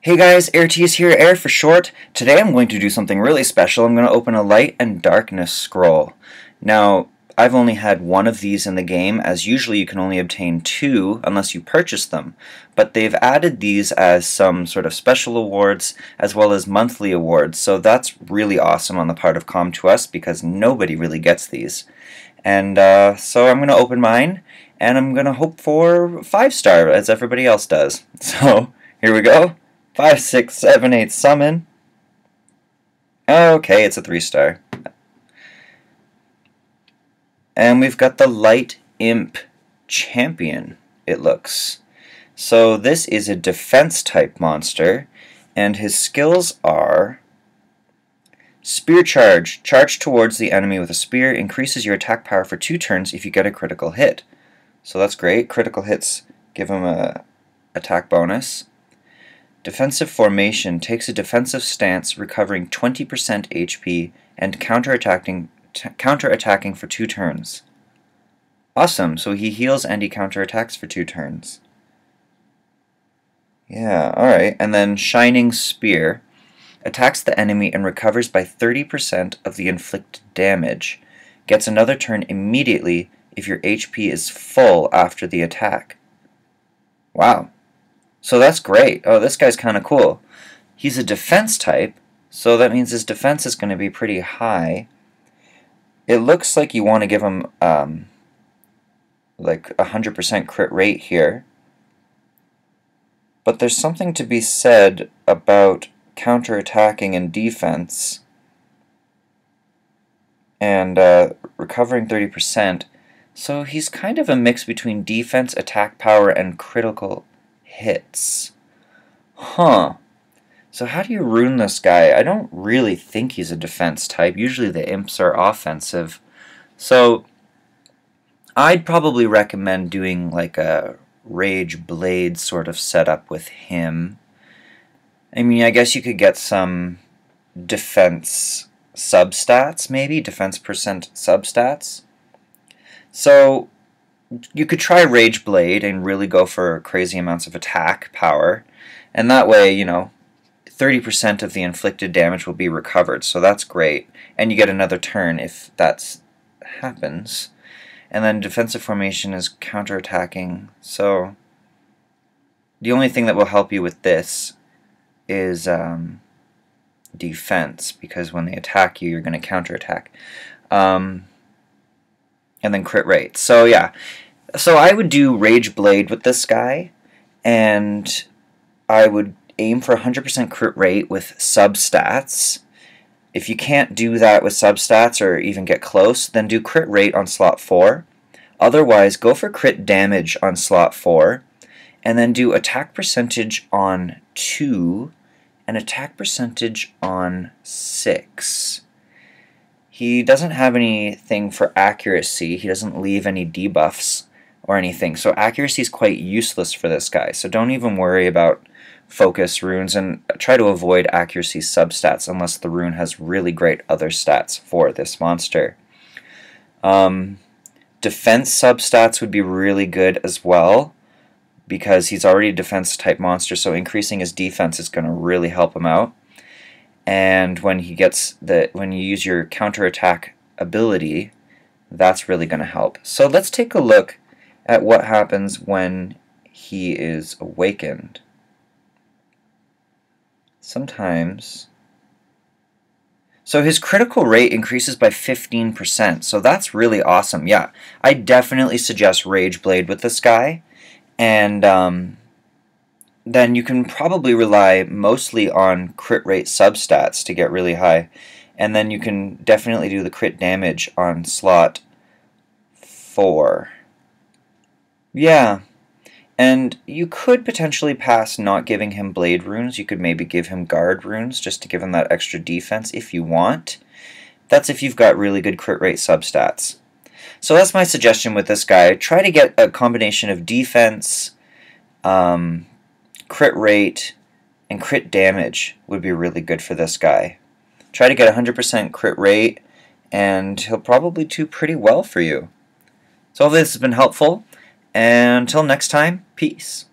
Hey guys, AirT's here, Air for short. Today I'm going to do something really special. I'm going to open a Light and Darkness scroll. Now, I've only had one of these in the game, as usually you can only obtain two unless you purchase them. But they've added these as some sort of special awards as well as monthly awards, so that's really awesome on the part of Com2Us because nobody really gets these. And so I'm going to open mine, and I'm going to hope for 5-star as everybody else does. So, here we go. 5, 6, 7, 8, summon. Okay, it's a 3-star. And we've got the Light Imp Champion, it looks. So this is a defense type monster, and his skills are Spear Charge. Charge towards the enemy with a spear, increases your attack power for 2 turns if you get a critical hit. So that's great. Critical hits give him a attack bonus. Defensive Formation takes a defensive stance, recovering 20% HP and counterattacking for 2 turns. Awesome, so he heals and he counterattacks for 2 turns. Yeah, alright. And then Shining Spear attacks the enemy and recovers by 30% of the inflicted damage. Gets another turn immediately if your HP is full after the attack. Wow. So that's great. Oh, this guy's kind of cool. He's a defense type, so that means his defense is going to be pretty high. It looks like you want to give him like 100% crit rate here. But there's something to be said about counterattacking and defense and recovering 30%. So he's kind of a mix between defense, attack power, and critical hits. Huh. So how do you rune this guy? I don't really think he's a defense type. Usually the imps are offensive. So I'd probably recommend doing like a Rage Blade sort of setup with him. I mean, I guess you could get some defense substats, maybe? Defense percent substats. So you could try Rage Blade and really go for crazy amounts of attack power, and that way, you know, 30% of the inflicted damage will be recovered, so that's great, and you get another turn if that happens. And then Defensive Formation is counterattacking, so the only thing that will help you with this is defense, because when they attack you, you're going to counterattack. And then crit rate. So yeah, so I would do Rage Blade with this guy, and I would aim for 100% crit rate with substats. If you can't do that with substats or even get close, then do crit rate on slot 4. Otherwise, go for crit damage on slot 4, and then do attack percentage on 2 and attack percentage on 6. He doesn't have anything for accuracy. He doesn't leave any debuffs or anything. So accuracy is quite useless for this guy. So don't even worry about focus runes, and try to avoid accuracy substats unless the rune has really great other stats for this monster. Defense substats would be really good as well, because he's already a defense type monster, so increasing his defense is going to really help him out. And when you use your counterattack ability, that's really going to help. So let's take a look at what happens when he is awakened. Sometimes. So his critical rate increases by 15%, so that's really awesome. Yeah, I definitely suggest Rage Blade with this guy, and then you can probably rely mostly on crit rate substats to get really high. And then you can definitely do the crit damage on slot 4. Yeah. And you could potentially pass not giving him blade runes. You could maybe give him guard runes just to give him that extra defense if you want. That's if you've got really good crit rate substats. So that's my suggestion with this guy. Try to get a combination of defense, crit rate, and crit damage would be really good for this guy. Try to get 100% crit rate, and he'll probably do pretty well for you. So hopefully this has been helpful, and until next time, peace.